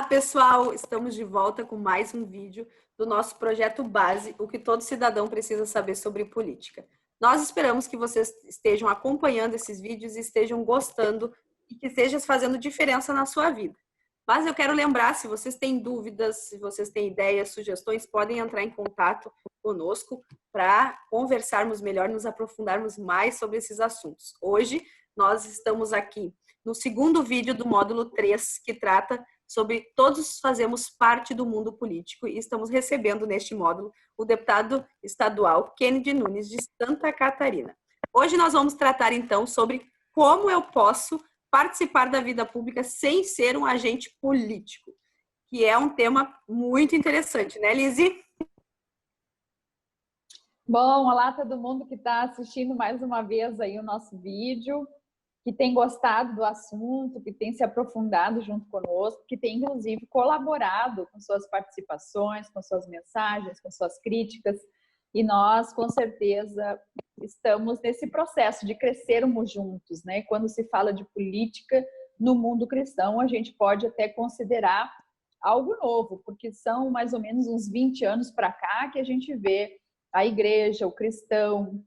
pessoal! Estamos de volta com mais um vídeo do nosso projeto Base, o que todo cidadão precisa saber sobre política. Nós esperamos que vocês estejam acompanhando esses vídeos e estejam gostando e que esteja fazendo diferença na sua vida. Mas eu quero lembrar, se vocês têm dúvidas, se vocês têm ideias, sugestões, podem entrar em contato conosco para conversarmos melhor, nos aprofundarmos mais sobre esses assuntos. Hoje, nós estamos aqui no segundo vídeo do módulo 3, que trata sobre todos fazemos parte do mundo político, e estamos recebendo neste módulo o deputado estadual Kennedy Nunes, de Santa Catarina. Hoje nós vamos tratar então sobre como eu posso participar da vida pública sem ser um agente político, que é um tema muito interessante, né, Lizzy? Bom, olá todo mundo que está assistindo mais uma vez aí o nosso vídeo, que tem gostado do assunto, que tem se aprofundado junto conosco, que tem inclusive colaborado com suas participações, com suas mensagens, com suas críticas, e nós com certeza estamos nesse processo de crescermos juntos, né? Quando se fala de política no mundo cristão, a gente pode até considerar algo novo, porque são mais ou menos uns 20 anos para cá que a gente vê a igreja, o cristão,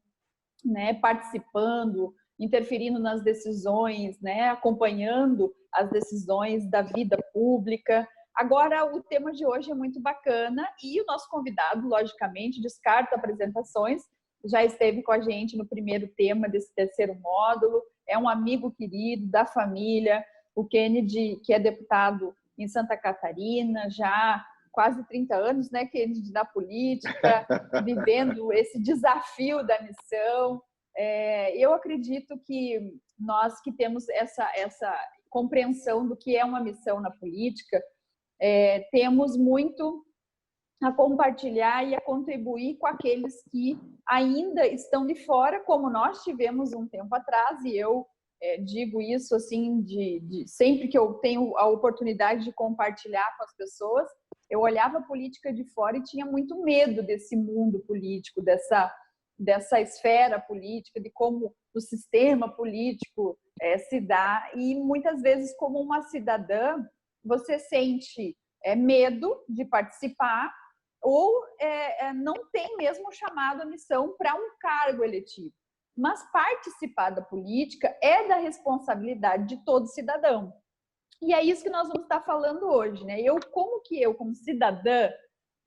né, participando, interferindo nas decisões, né, acompanhando as decisões da vida pública. Agora, o tema de hoje é muito bacana e o nosso convidado, logicamente, descarta apresentações, já esteve com a gente no primeiro tema desse terceiro módulo, é um amigo querido da família, o Kennedy, que é deputado em Santa Catarina, já quase 30 anos, né, Kennedy, na política, vivendo esse desafio da missão. Eu acredito que nós que temos essa compreensão do que é uma missão na política, temos muito a compartilhar e a contribuir com aqueles que ainda estão de fora, como nós tivemos um tempo atrás, e eu digo isso assim, sempre que eu tenho a oportunidade de compartilhar com as pessoas, eu olhava a política de fora e tinha muito medo desse mundo político, dessa esfera política, de como o sistema político se dá. E muitas vezes, como uma cidadã, você sente medo de participar ou não tem mesmo chamado a missão para um cargo eletivo. Mas participar da política é da responsabilidade de todo cidadão. E é isso que nós vamos estar falando hoje, né? Como cidadã,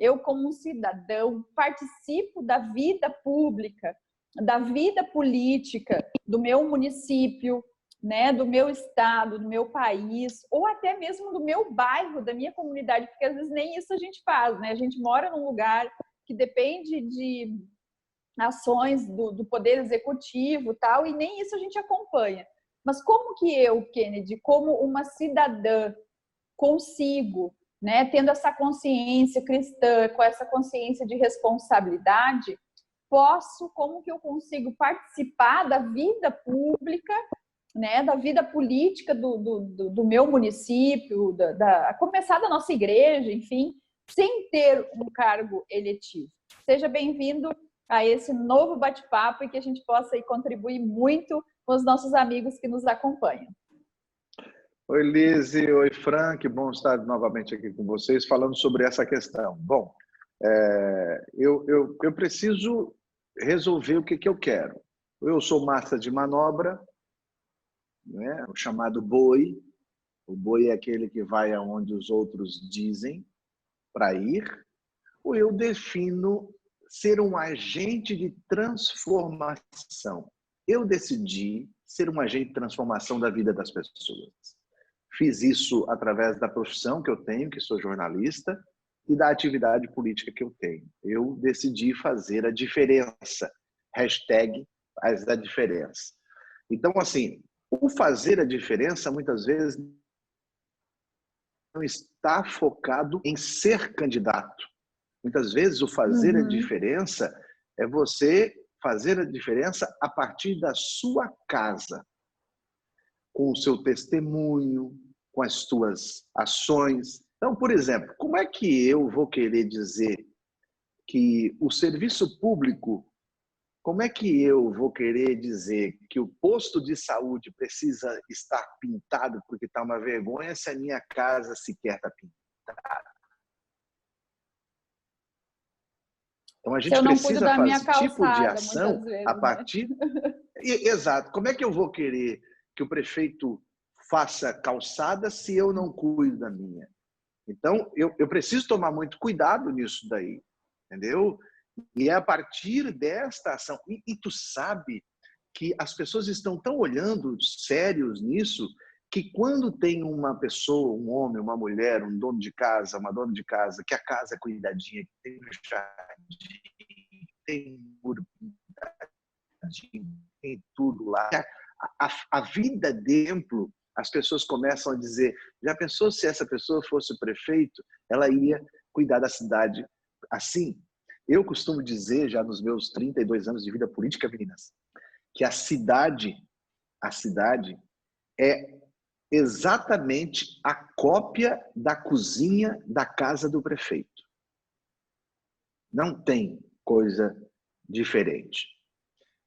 eu como um cidadão participo da vida pública, da vida política do meu município, né, do meu estado, do meu país, ou até mesmo do meu bairro, da minha comunidade, porque às vezes nem isso a gente faz, né? A gente mora num lugar que depende de ações do poder executivo, tal, e nem isso a gente acompanha. Mas como que eu, Kennedy, como uma cidadã, consigo, né, tendo essa consciência cristã, com essa consciência de responsabilidade, como que eu consigo participar da vida pública, né, da vida política do meu município, a começar da nossa igreja, enfim, sem ter um cargo eletivo. Seja bem-vindo a esse novo bate-papo e que a gente possa aí contribuir muito com os nossos amigos que nos acompanham. Oi, Lizzy. Oi, Frank. Bom estar novamente aqui com vocês falando sobre essa questão. Bom, eu preciso resolver o que eu quero. Eu sou massa de manobra, né? O chamado boi. O boi é aquele que vai aonde os outros dizem para ir. Ou eu defino ser um agente de transformação. Eu decidi ser um agente de transformação da vida das pessoas. Fiz isso através da profissão que eu tenho, que sou jornalista, e da atividade política que eu tenho. Eu decidi fazer a diferença. Hashtag faz a diferença. Então, assim, o fazer a diferença, muitas vezes, não está focado em ser candidato. Muitas vezes, o fazer a diferença é você fazer a diferença a partir da sua casa, com o seu testemunho, com as suas ações. Então, por exemplo, como é que eu vou querer dizer que o serviço público, como é que eu vou querer dizer que o posto de saúde precisa estar pintado porque está uma vergonha se a minha casa sequer está pintada? Então, a Se gente eu não cuido precisa da minha fazer tipo de calçada, ação muitas vezes, a né? partir... Exato. Como é que eu vou querer que o prefeito faça calçada se eu não cuido da minha? Então, eu preciso tomar muito cuidado nisso daí, entendeu? E é a partir desta ação... E tu sabe que as pessoas estão tão olhando sérios nisso, que quando tem uma pessoa, um homem, uma mulher, um dono de casa, uma dona de casa, que a casa é cuidadinha, que tem um jardim, tem muro, tem tudo lá, a vida de templo, as pessoas começam a dizer, já pensou se essa pessoa fosse o prefeito, ela ia cuidar da cidade assim? Eu costumo dizer, já nos meus 32 anos de vida política, meninas, que a cidade é exatamente a cópia da cozinha da casa do prefeito. Não tem coisa diferente.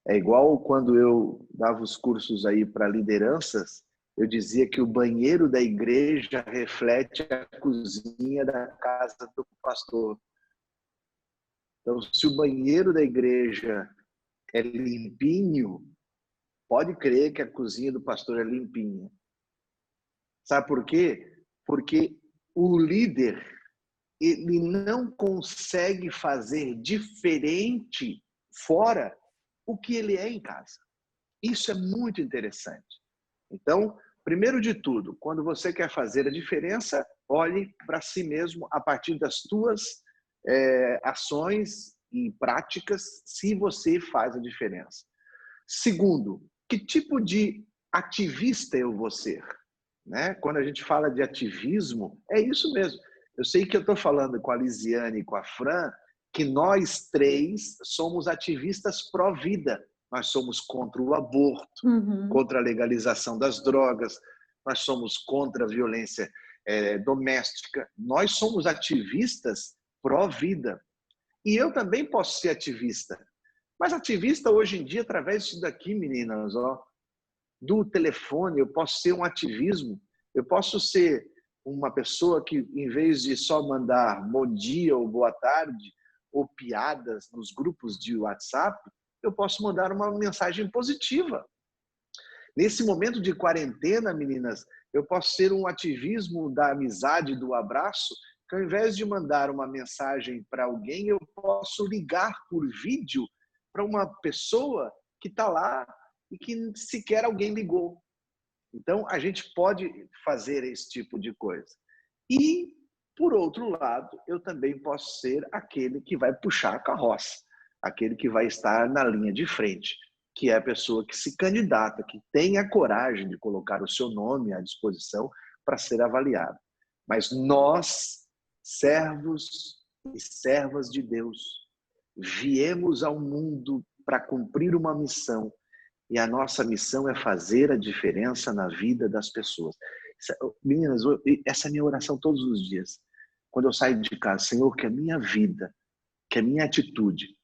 É igual quando eu dava os cursos aí para lideranças, eu dizia que o banheiro da igreja reflete a cozinha da casa do pastor. Então, se o banheiro da igreja é limpinho, pode crer que a cozinha do pastor é limpinha. Sabe por quê? Porque o líder, ele não consegue fazer diferente fora o que ele é em casa. Isso é muito interessante. Então, primeiro de tudo, quando você quer fazer a diferença, olhe para si mesmo a partir das tuas ações e práticas, se você faz a diferença. Segundo, que tipo de ativista eu vou ser? Né? Quando a gente fala de ativismo, é isso mesmo. Eu sei que eu estou falando com a Lisiane e com a Fran, que nós três somos ativistas pró-vida. Nós somos contra o aborto, contra a legalização das drogas, nós somos contra a violência doméstica. Nós somos ativistas pró-vida. E eu também posso ser ativista. Mas ativista hoje em dia, através disso daqui, meninas, ó, do telefone, eu posso ser um ativismo, eu posso ser uma pessoa que, em vez de só mandar bom dia ou boa tarde, ou piadas nos grupos de WhatsApp, eu posso mandar uma mensagem positiva. Nesse momento de quarentena, meninas, eu posso ser um ativismo da amizade, do abraço, que ao invés de mandar uma mensagem para alguém, eu posso ligar por vídeo para uma pessoa que está lá e que sequer alguém ligou. Então, a gente pode fazer esse tipo de coisa. E, por outro lado, eu também posso ser aquele que vai puxar a carroça, aquele que vai estar na linha de frente, que é a pessoa que se candidata, que tem a coragem de colocar o seu nome à disposição para ser avaliado. Mas nós, servos e servas de Deus, viemos ao mundo para cumprir uma missão, e a nossa missão é fazer a diferença na vida das pessoas. Meninas, essa é a minha oração todos os dias. Quando eu saio de casa, Senhor, que a minha vida, que a minha atitude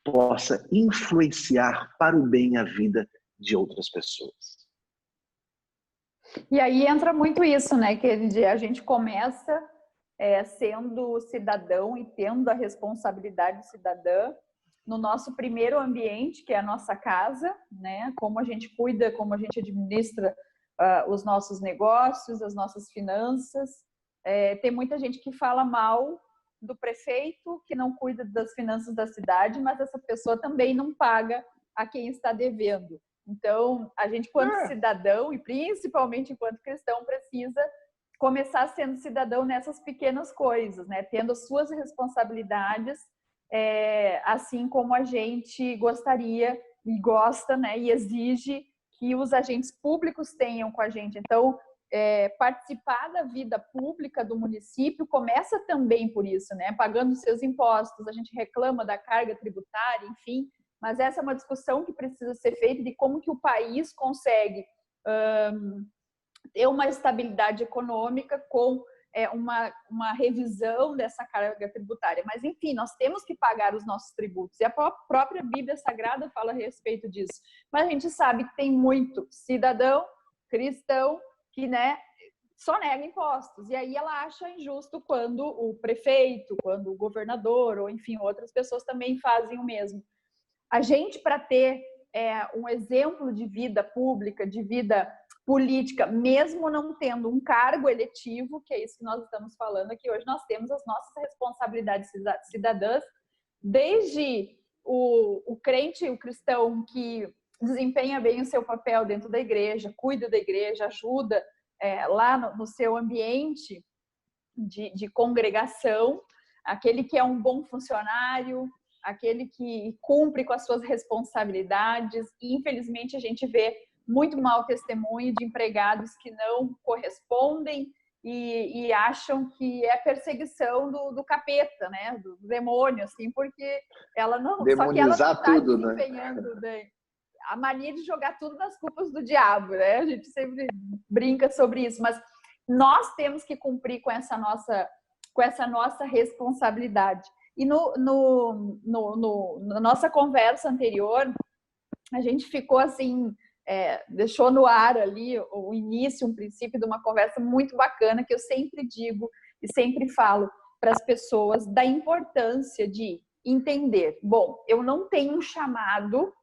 possa influenciar para o bem a vida de outras pessoas. E aí entra muito isso, né? Que a gente começa sendo cidadão e tendo a responsabilidade cidadã no nosso primeiro ambiente, que é a nossa casa, né? Como a gente cuida, como a gente administra os nossos negócios, as nossas finanças. Tem muita gente que fala mal do prefeito, que não cuida das finanças da cidade, mas essa pessoa também não paga a quem está devendo. Então, a gente, enquanto cidadão, e principalmente enquanto cristão, precisa começar sendo cidadão nessas pequenas coisas, né? Tendo as suas responsabilidades, assim como a gente gostaria e gosta, né? E exige que os agentes públicos tenham com a gente. Então, participar da vida pública do município começa também por isso, né? Pagando seus impostos, a gente reclama da carga tributária, enfim, mas essa é uma discussão que precisa ser feita de como que o país consegue ter uma estabilidade econômica com uma revisão dessa carga tributária. Mas, enfim, nós temos que pagar os nossos tributos. E a própria Bíblia Sagrada fala a respeito disso. Mas a gente sabe que tem muito cidadão cristão que, né, sonega impostos. E aí ela acha injusto quando o prefeito, quando o governador, ou enfim, outras pessoas também fazem o mesmo. A gente, para ter um exemplo de vida pública, de vida política, mesmo não tendo um cargo eletivo, que é isso que nós estamos falando aqui hoje, nós temos as nossas responsabilidades cidadãs, desde o crente, o cristão que desempenha bem o seu papel dentro da igreja, cuida da igreja, ajuda lá no seu ambiente de congregação, aquele que é um bom funcionário, aquele que cumpre com as suas responsabilidades. E, infelizmente, a gente vê muito mau testemunho de empregados que não correspondem e acham que é perseguição do capeta, né? Do demônio, assim, porque ela não... Demonizar só que ela não tudo, está desempenhando, né? A mania de jogar tudo nas culpas do diabo, né? A gente sempre brinca sobre isso, mas nós temos que cumprir com essa nossa responsabilidade. E na nossa conversa anterior, a gente ficou assim, deixou no ar ali o início, um princípio de uma conversa muito bacana, que eu sempre digo e sempre falo para as pessoas da importância de entender. Bom, eu não tenho um chamado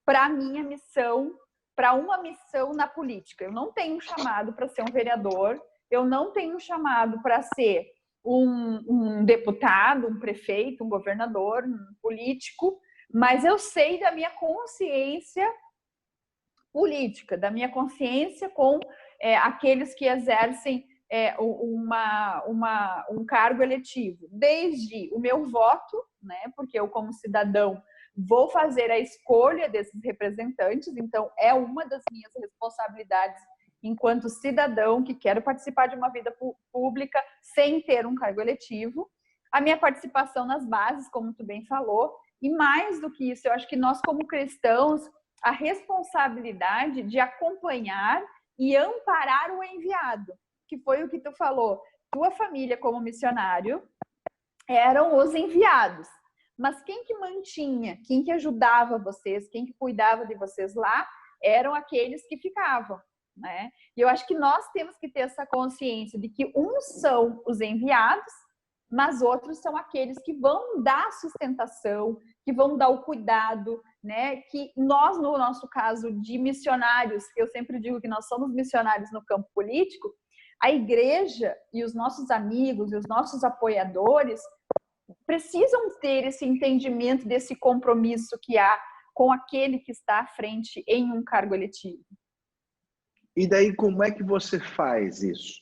para a minha missão, para uma missão na política. Eu não tenho um chamado para ser um vereador, eu não tenho um chamado para ser um deputado, um prefeito, um governador, um político, mas eu sei da minha consciência política, da minha consciência com aqueles que exercem um cargo eletivo. Desde o meu voto, né, porque eu, como cidadão, vou fazer a escolha desses representantes, então é uma das minhas responsabilidades enquanto cidadão que quero participar de uma vida pública sem ter um cargo eletivo, a minha participação nas bases, como tu bem falou, e mais do que isso, eu acho que nós, como cristãos, a responsabilidade de acompanhar e amparar o enviado, que foi o que tu falou. Tua família, como missionário, eram os enviados. Mas quem que mantinha, quem que ajudava vocês, quem que cuidava de vocês lá, eram aqueles que ficavam, né? E eu acho que nós temos que ter essa consciência de que uns são os enviados, mas outros são aqueles que vão dar sustentação, que vão dar o cuidado, né? Que nós, no nosso caso de missionários, eu sempre digo que nós somos missionários no campo político, a igreja e os nossos amigos e os nossos apoiadores precisam ter esse entendimento desse compromisso que há com aquele que está à frente em um cargo eletivo. E daí, como é que você faz isso?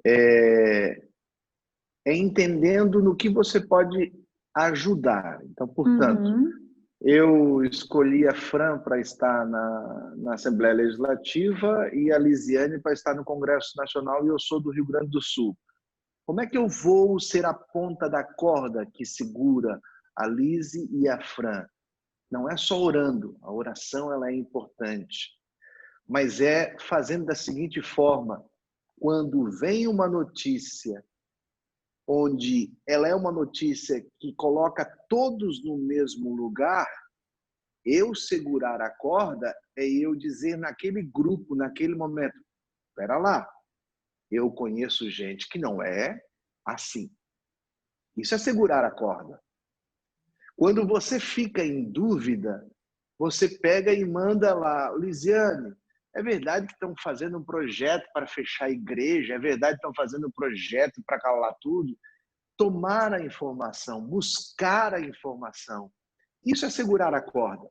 É entendendo no que você pode ajudar. Então, portanto, eu escolhi a Fran para estar na Assembleia Legislativa e a Lisiane para estar no Congresso Nacional, e eu sou do Rio Grande do Sul. Como é que eu vou ser a ponta da corda que segura a Lise e a Fran? Não é só orando, a oração ela é importante, mas é fazendo da seguinte forma: quando vem uma notícia onde ela é uma notícia que coloca todos no mesmo lugar, eu segurar a corda é eu dizer naquele grupo, naquele momento, espera lá, eu conheço gente que não é assim. Isso é segurar a corda. Quando você fica em dúvida, você pega e manda lá: Lisiane, é verdade que estão fazendo um projeto para fechar a igreja? É verdade que estão fazendo um projeto para calar tudo? Tomar a informação, buscar a informação. Isso é segurar a corda.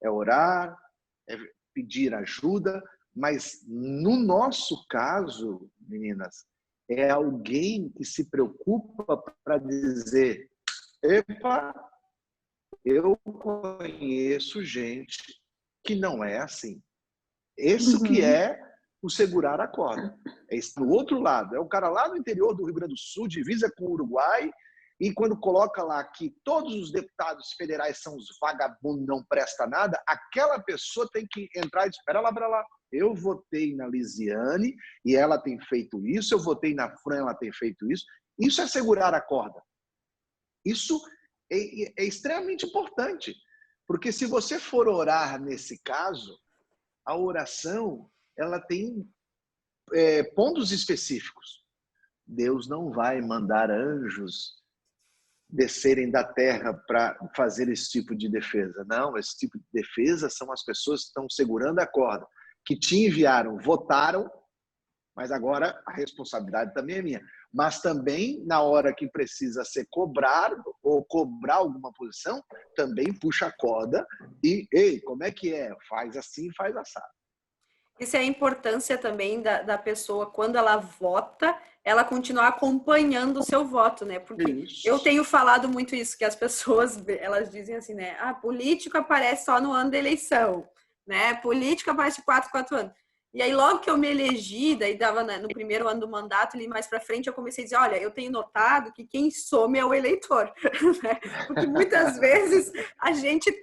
É orar, é pedir ajuda, mas no nosso caso, meninas, é alguém que se preocupa para dizer: epa, eu conheço gente que não é assim. Esse que é o segurar a corda. É esse no outro lado. É o cara lá no interior do Rio Grande do Sul, divisa com o Uruguai, e quando coloca lá que todos os deputados federais são os vagabundos, não presta nada, aquela pessoa tem que entrar e dizer: espera lá. Eu votei na Lisiane e ela tem feito isso, eu votei na Fran, ela tem feito isso. Isso é segurar a corda. Isso é extremamente importante, porque se você for orar nesse caso, a oração ela tem pontos específicos. Deus não vai mandar anjos descerem da terra para fazer esse tipo de defesa. Não, esse tipo de defesa são as pessoas que estão segurando a corda, que te enviaram, votaram, mas agora a responsabilidade também é minha. Mas também, na hora que precisa ser cobrado ou cobrar alguma posição, também puxa a corda e, ei, como é que é? Faz assim, faz assado. Isso é a importância também da pessoa, quando ela vota, ela continuar acompanhando o seu voto, né? Porque Isso. eu tenho falado muito isso, que as pessoas, elas dizem assim, né? Ah, político aparece só no ano da eleição, né? Político aparece de 4 anos. E aí, logo que eu me elegi, daí dava no primeiro ano do mandato, ali mais para frente, eu comecei a dizer, olha, eu tenho notado que quem some é o eleitor, né? Porque muitas vezes a gente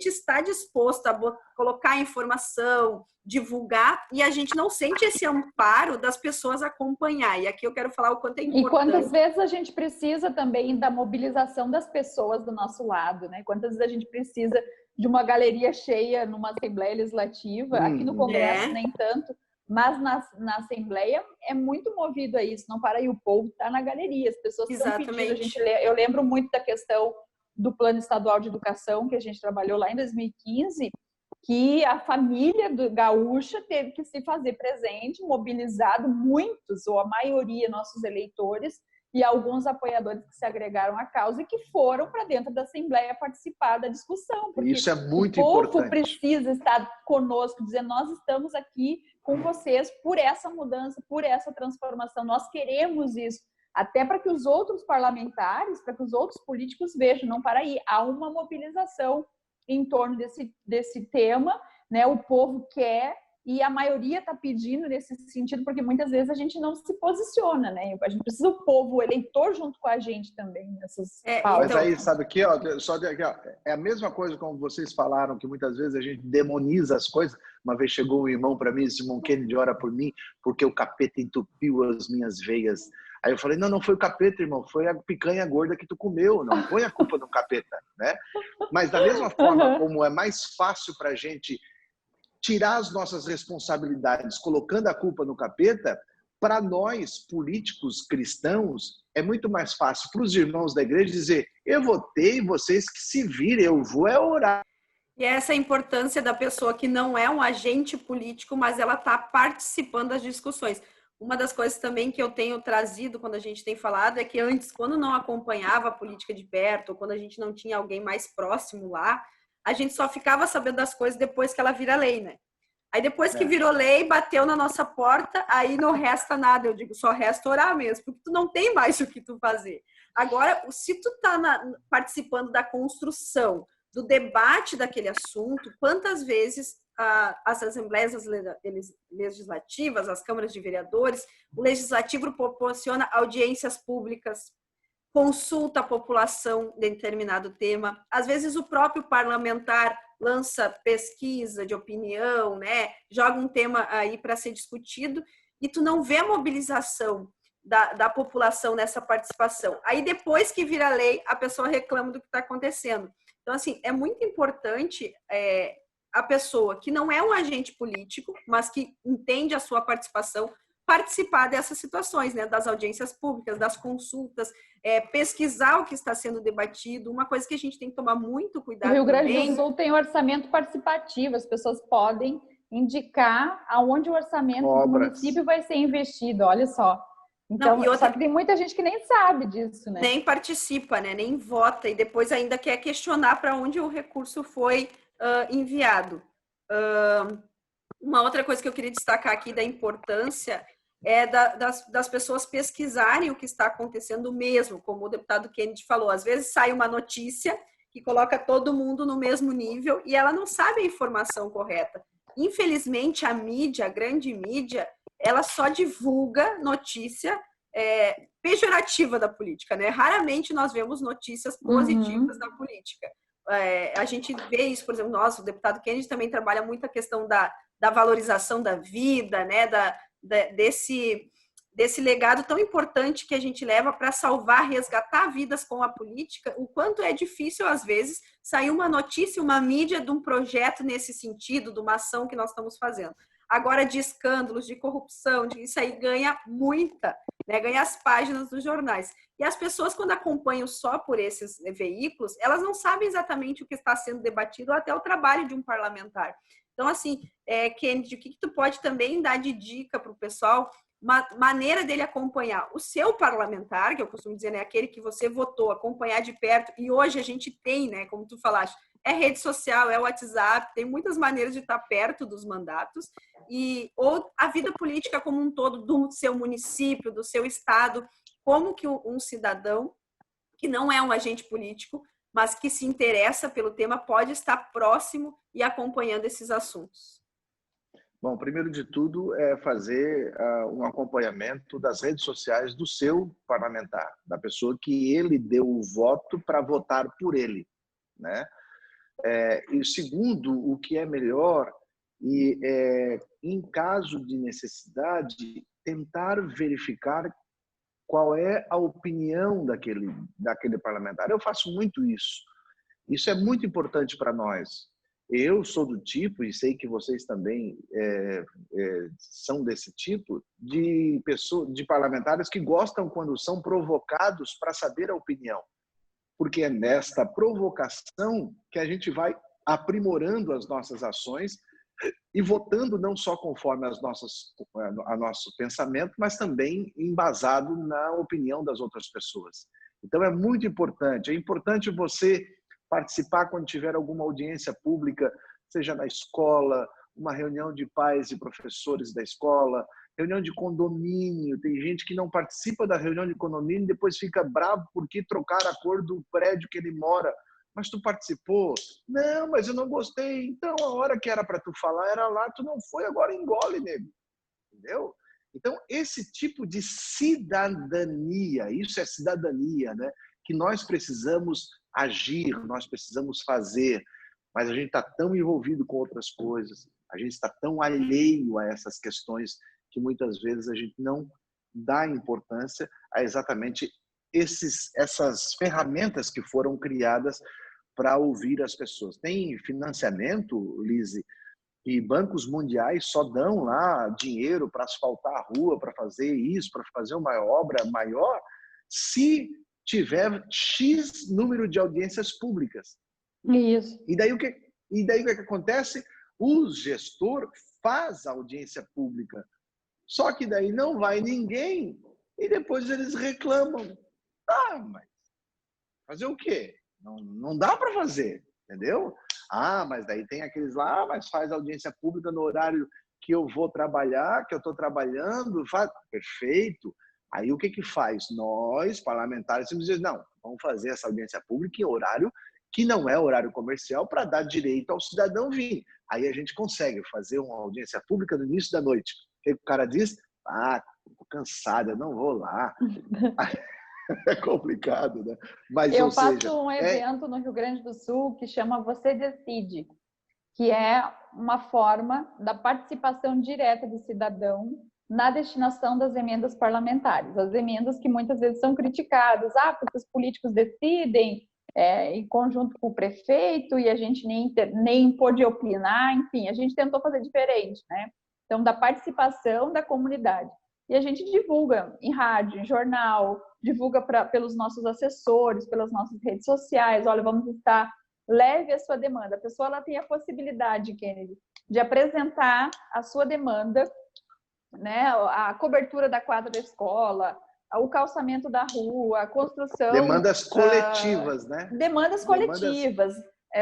está disposto a colocar informação, divulgar, e a gente não sente esse amparo das pessoas acompanhar. E aqui eu quero falar o quanto é importante. E quantas vezes a gente precisa também da mobilização das pessoas do nosso lado, né? Quantas vezes a gente precisa de uma galeria cheia numa Assembleia Legislativa, aqui no Congresso nem tanto, mas na Assembleia é muito movido a isso, não para aí, o povo está na galeria, as pessoas estão pedindo. Eu lembro muito da questão do Plano Estadual de Educação, que a gente trabalhou lá em 2015, que a família gaúcha teve que se fazer presente, mobilizado, muitos, ou a maioria, nossos eleitores, e alguns apoiadores que se agregaram à causa e que foram para dentro da Assembleia participar da discussão. Porque isso é muito importante. O povo precisa estar conosco, dizendo, nós estamos aqui com vocês por essa mudança, por essa transformação, nós queremos isso. Até para que os outros parlamentares, para que os outros políticos vejam, não para aí, há uma mobilização em torno desse tema, né? O povo quer e a maioria está pedindo nesse sentido, porque muitas vezes a gente não se posiciona, né? A gente precisa do povo, o eleitor junto com a gente também nessas pautas. Mas aí, sabe aqui, ó, é a mesma coisa como vocês falaram, que muitas vezes a gente demoniza as coisas. Uma vez chegou um irmão para mim, Simon Kennedy, ora por mim, porque o capeta entupiu as minhas veias. Aí eu falei, não foi o capeta, irmão, foi a picanha gorda que tu comeu, não põe a culpa no capeta, né? Mas da mesma forma como é mais fácil para a gente tirar as nossas responsabilidades colocando a culpa no capeta, para nós, políticos cristãos, é muito mais fácil para os irmãos da igreja dizer, eu votei, vocês que se virem, eu vou orar. E essa é a importância da pessoa que não é um agente político, mas ela está participando das discussões. Uma das coisas também que eu tenho trazido quando a gente tem falado é que antes, quando não acompanhava a política de perto, ou quando a gente não tinha alguém mais próximo lá, a gente só ficava sabendo das coisas depois que ela vira lei, né? Aí depois que virou lei, bateu na nossa porta, aí não resta nada. Eu digo, só resta orar mesmo, porque tu não tem mais o que tu fazer. Agora, se tu tá participando da construção, do debate daquele assunto, quantas vezes as assembleias legislativas, as câmaras de vereadores, o legislativo proporciona audiências públicas, consulta a população de determinado tema. Às vezes o próprio parlamentar lança pesquisa de opinião, né? Joga um tema aí para ser discutido e tu não vê a mobilização da população nessa participação. Aí depois que vira lei, a pessoa reclama do que está acontecendo. Então, assim, é muito importante a pessoa que não é um agente político, mas que entende a sua participação, participar dessas situações, né, das audiências públicas, das consultas, pesquisar o que está sendo debatido. Uma coisa que a gente tem que tomar muito cuidado. O Rio Grande do Sul tem orçamento participativo, as pessoas podem indicar aonde o orçamento do município vai ser investido, olha só. Então, só que tem muita gente que nem sabe disso, né? Nem participa, né? Nem vota e depois ainda quer questionar para onde o recurso foi enviado. Uma outra coisa que eu queria destacar aqui da importância é das pessoas pesquisarem o que está acontecendo mesmo, como o deputado Kennedy falou. Às vezes sai uma notícia que coloca todo mundo no mesmo nível e ela não sabe a informação correta. Infelizmente, a mídia, a grande mídia, ela só divulga notícia pejorativa da política, né? Raramente nós vemos notícias positivas da política. A gente vê isso, por exemplo, o deputado Kennedy também trabalha muito a questão da valorização da vida, né? Desse legado tão importante que a gente leva para salvar, resgatar vidas com a política, o quanto é difícil, às vezes, sair uma notícia, uma mídia de um projeto nesse sentido, de uma ação que nós estamos fazendo. Agora, de escândalos, de corrupção, isso aí ganha muita, né? Ganha as páginas dos jornais. E as pessoas, quando acompanham só por esses veículos, elas não sabem exatamente o que está sendo debatido ou até o trabalho de um parlamentar. Então, assim, Kennedy, o que tu pode também dar de dica para o pessoal, uma maneira dele acompanhar o seu parlamentar, que eu costumo dizer, né, aquele que você votou, acompanhar de perto, e hoje a gente tem, né, como tu falaste, é rede social, é WhatsApp, tem muitas maneiras de estar perto dos mandatos, ou a vida política como um todo do seu município, do seu estado, como que um cidadão que não é um agente político, mas que se interessa pelo tema, pode estar próximo e acompanhando esses assuntos. Bom, primeiro de tudo é fazer um acompanhamento das redes sociais do seu parlamentar, da pessoa que ele deu o voto para votar por ele, né? E segundo, o que é melhor, em caso de necessidade, tentar verificar qual é a opinião daquele parlamentar. Eu faço muito isso. Isso é muito importante para nós. Eu sou do tipo, e sei que vocês também são desse tipo, de parlamentares que gostam quando são provocados para saber a opinião. Porque é nesta provocação que a gente vai aprimorando as nossas ações e votando não só conforme a nosso pensamento, mas também embasado na opinião das outras pessoas. Então é muito importante. É importante você participar quando tiver alguma audiência pública, seja na escola, uma reunião de pais e professores da escola, reunião de condomínio. Tem gente que não participa da reunião de condomínio e depois fica bravo porque trocaram a cor do prédio que ele mora. Mas tu participou? Não, mas eu não gostei. Então, a hora que era para tu falar era lá, tu não foi, agora engole, nego. Entendeu? Então, esse tipo de cidadania, isso é cidadania, né? Que nós precisamos agir, nós precisamos fazer, mas a gente está tão envolvido com outras coisas, a gente está tão alheio a essas questões que muitas vezes a gente não dá importância a exatamente essas ferramentas que foram criadas para ouvir as pessoas. Tem financiamento, Lise, e bancos mundiais só dão lá dinheiro para asfaltar a rua, para fazer isso, para fazer uma obra maior, se tiver X número de audiências públicas. Isso. E daí o que acontece? O gestor faz a audiência pública, só que daí não vai ninguém e depois eles reclamam. Ah, mas fazer o quê? Não dá para fazer, entendeu? Ah, mas daí tem aqueles lá, mas faz audiência pública no horário que eu vou trabalhar, que eu estou trabalhando, faz... Perfeito. Aí o que faz? Nós, parlamentares, dizemos, não, vamos fazer essa audiência pública em horário que não é horário comercial para dar direito ao cidadão vir. Aí a gente consegue fazer uma audiência pública no início da noite. O que o cara diz? Ah, estou cansado, eu não vou lá. É complicado, né? Mas, eu faço um evento no Rio Grande do Sul que chama Você Decide, que é uma forma da participação direta do cidadão na destinação das emendas parlamentares. As emendas que muitas vezes são criticadas, porque os políticos decidem em conjunto com o prefeito e a gente nem pôde opinar, enfim, a gente tentou fazer diferente, né? Então, da participação da comunidade. E a gente divulga em rádio, em jornal, divulga pelos nossos assessores, pelas nossas redes sociais. Olha, vamos estar, leve a sua demanda. A pessoa ela tem a possibilidade, Kennedy, de apresentar a sua demanda, né? A cobertura da quadra da escola, o calçamento da rua, a construção... Demandas coletivas, né? Demandas coletivas.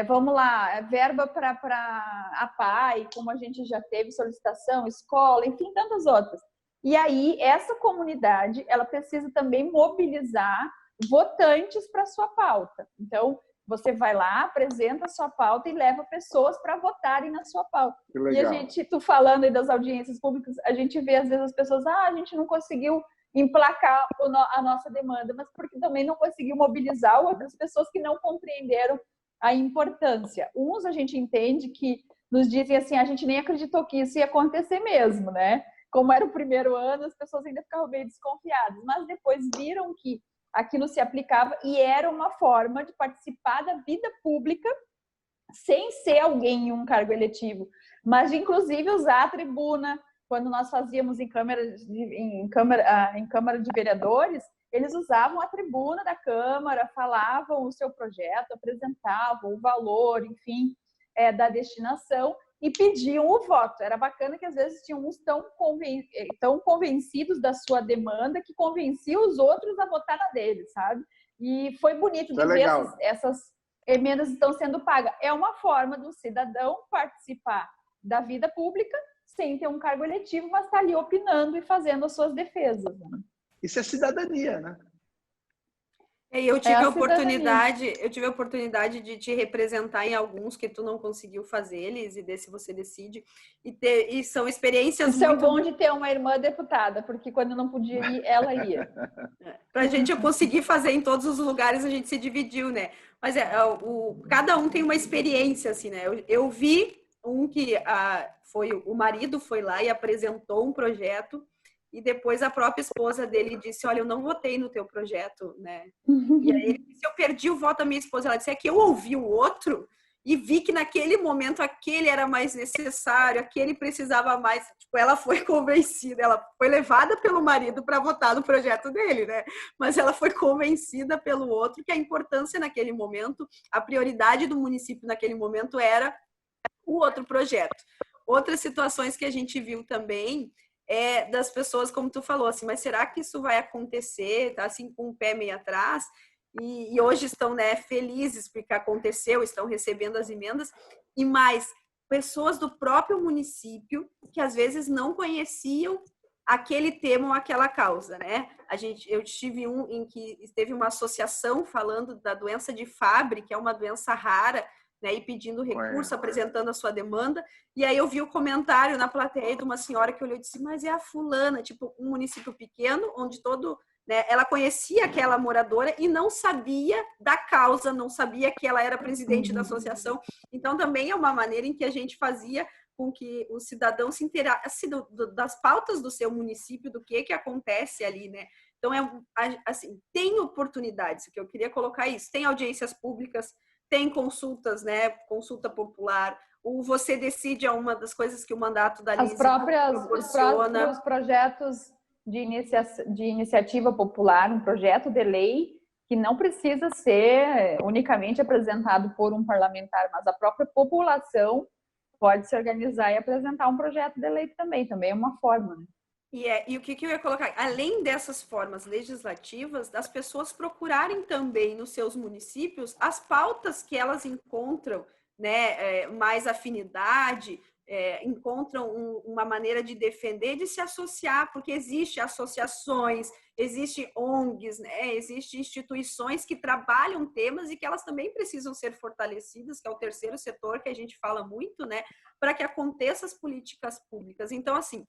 Vamos lá, verba para a PAI, como a gente já teve solicitação, escola, enfim, tantas outras. E aí, essa comunidade, ela precisa também mobilizar votantes para a sua pauta. Então, você vai lá, apresenta a sua pauta e leva pessoas para votarem na sua pauta. E a gente, tu falando aí das audiências públicas, a gente vê às vezes as pessoas, a gente não conseguiu emplacar a nossa demanda, mas porque também não conseguiu mobilizar outras pessoas que não compreenderam a importância. Uns a gente entende que nos dizem assim, a gente nem acreditou que isso ia acontecer mesmo, né? Como era o primeiro ano, as pessoas ainda ficavam meio desconfiadas, mas depois viram que aquilo se aplicava e era uma forma de participar da vida pública sem ser alguém em um cargo eletivo, mas de inclusive usar a tribuna. Quando nós fazíamos em Câmara de Vereadores, eles usavam a tribuna da Câmara, falavam o seu projeto, apresentavam o valor, enfim, da destinação e pediam o voto. Era bacana que às vezes tinham uns tão convencidos da sua demanda que convenciam os outros a votar na deles, sabe? E foi bonito de ver essas emendas estão sendo pagas. É uma forma do cidadão participar da vida pública sem ter um cargo eletivo, mas está ali opinando e fazendo as suas defesas. Né? Isso é cidadania, né? Eu tive a oportunidade de te representar em alguns que tu não conseguiu fazer eles, e desse você decide. E são experiências Isso muito... é bom de ter uma irmã deputada, porque quando não podia ir, ela ia. Pra gente eu conseguir fazer em todos os lugares, a gente se dividiu, né? Mas cada um tem uma experiência, assim, né? Eu vi um que o marido foi lá e apresentou um projeto, e depois a própria esposa dele disse, olha, eu não votei no teu projeto, né? E aí ele disse, eu perdi o voto da minha esposa. Ela disse, é que eu ouvi o outro e vi que naquele momento aquele era mais necessário, aquele precisava mais. Tipo, ela foi convencida, ela foi levada pelo marido para votar no projeto dele, né? Mas ela foi convencida pelo outro que a importância naquele momento, a prioridade do município naquele momento era o outro projeto. Outras situações que a gente viu também das pessoas, como tu falou, assim, mas será que isso vai acontecer? Tá assim com o pé meio atrás, e hoje estão, né, felizes porque aconteceu, estão recebendo as emendas, e mais, pessoas do próprio município que às vezes não conheciam aquele tema ou aquela causa, né? Eu tive um em que teve uma associação falando da doença de Fabry, que é uma doença rara, né, e pedindo recurso, apresentando a sua demanda, e aí eu vi o comentário na plateia de uma senhora que olhou e disse, mas é a fulana, tipo, um município pequeno, onde né, ela conhecia aquela moradora e não sabia da causa, não sabia que ela era presidente da associação, então também é uma maneira em que a gente fazia com que o cidadão se inteirasse das pautas do seu município, do que acontece ali, né? Então, assim, tem oportunidades, que eu queria colocar isso, tem audiências públicas, tem consultas, né? Consulta popular. O Você Decide é uma das coisas que o mandato da Lise proporciona. Os projetos de iniciativa popular, um projeto de lei que não precisa ser unicamente apresentado por um parlamentar, mas a própria população pode se organizar e apresentar um projeto de lei também é uma forma, né? E o que eu ia colocar? Além dessas formas legislativas, das pessoas procurarem também nos seus municípios as pautas que elas encontram, né, mais afinidade, encontram uma maneira de defender, de se associar, porque existem associações, existem ONGs, né, existem instituições que trabalham temas e que elas também precisam ser fortalecidas, que é o terceiro setor que a gente fala muito, né, para que aconteçam as políticas públicas. Então, assim,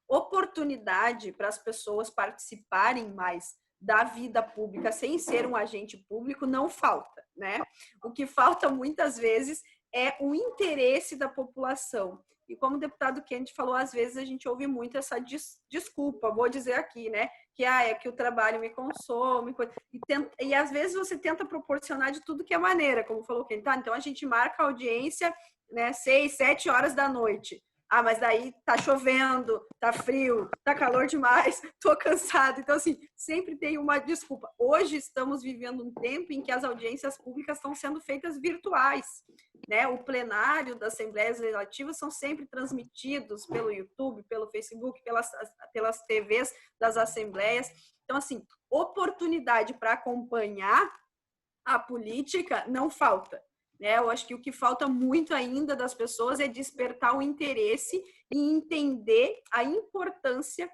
oportunidade para as pessoas participarem mais da vida pública sem ser um agente público não falta, né? O que falta muitas vezes é o interesse da população. E como o deputado Kennedy falou, às vezes a gente ouve muito essa desculpa, vou dizer aqui, né? Que é que o trabalho me consome. E às vezes você tenta proporcionar de tudo que é maneira, como falou o Kennedy. Tá, então a gente marca a audiência, né, 6, 7 horas da noite. Ah, mas daí tá chovendo, tá frio, tá calor demais, tô cansado. Então, assim, sempre tem uma desculpa. Hoje estamos vivendo um tempo em que as audiências públicas estão sendo feitas virtuais, né? O plenário das Assembleias Legislativas são sempre transmitidos pelo YouTube, pelo Facebook, pelas TVs das Assembleias. Então, assim, oportunidade para acompanhar a política não falta. Eu acho que o que falta muito ainda das pessoas é despertar o interesse e entender a importância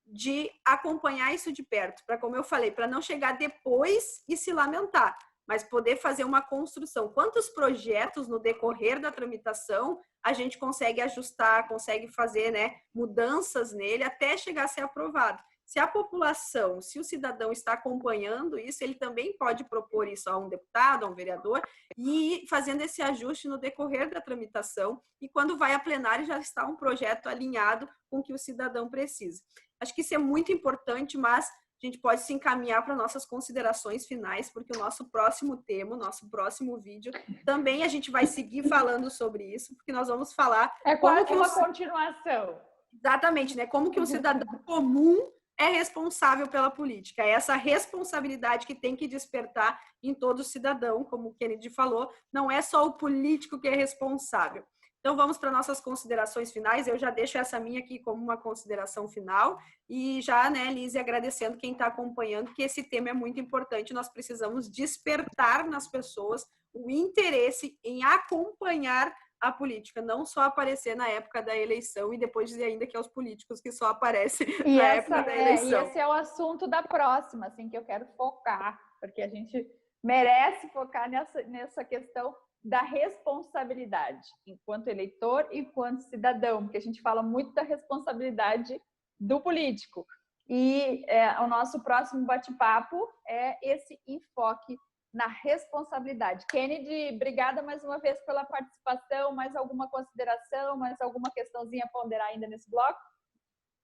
de acompanhar isso de perto, para, como eu falei, para não chegar depois e se lamentar, mas poder fazer uma construção. Quantos projetos no decorrer da tramitação a gente consegue ajustar, consegue fazer, né, mudanças nele até chegar a ser aprovado? Se a população, se o cidadão está acompanhando isso, ele também pode propor isso a um deputado, a um vereador, e ir fazendo esse ajuste no decorrer da tramitação, e quando vai a plenário já está um projeto alinhado com o que o cidadão precisa. Acho que isso é muito importante, mas a gente pode se encaminhar para nossas considerações finais, porque o nosso próximo tema, o nosso próximo vídeo, também a gente vai seguir falando sobre isso, porque nós vamos falar... É quase uma continuação. Exatamente, né? Como que o cidadão comum é responsável pela política. É essa responsabilidade que tem que despertar em todo cidadão, como o Kennedy falou, não é só o político que é responsável. Então, vamos para nossas considerações finais. Eu já deixo essa minha aqui como uma consideração final e já, né, Lise, agradecendo quem está acompanhando, que esse tema é muito importante. Nós precisamos despertar nas pessoas o interesse em acompanhar a política, não só aparecer na época da eleição e depois dizer ainda que é os políticos que só aparecem na época da eleição. E esse é o assunto da próxima, assim, que eu quero focar, porque a gente merece focar nessa questão da responsabilidade, enquanto eleitor e enquanto cidadão, porque a gente fala muito da responsabilidade do político. E o nosso próximo bate-papo é esse enfoque na responsabilidade. Kennedy, obrigada mais uma vez pela participação. Mais alguma consideração, mais alguma questãozinha a ponderar ainda nesse bloco?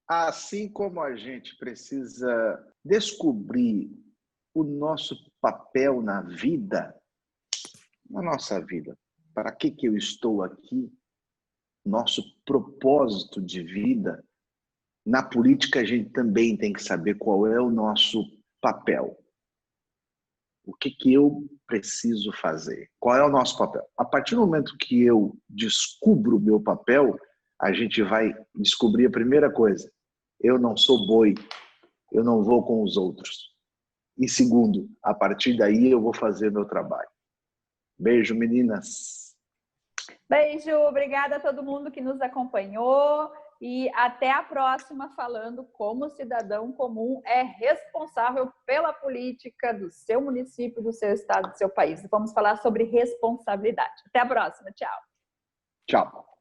Assim como a gente precisa descobrir o nosso papel na vida, na nossa vida, para que eu estou aqui, nosso propósito de vida, na política a gente também tem que saber qual é o nosso papel. O que eu preciso fazer? Qual é o nosso papel? A partir do momento que eu descubro o meu papel, a gente vai descobrir a primeira coisa. Eu não sou boi, eu não vou com os outros. E segundo, a partir daí eu vou fazer meu trabalho. Beijo, meninas. Beijo, obrigada a todo mundo que nos acompanhou. E até a próxima, falando como o cidadão comum é responsável pela política do seu município, do seu estado, do seu país. Vamos falar sobre responsabilidade. Até a próxima. Tchau. Tchau.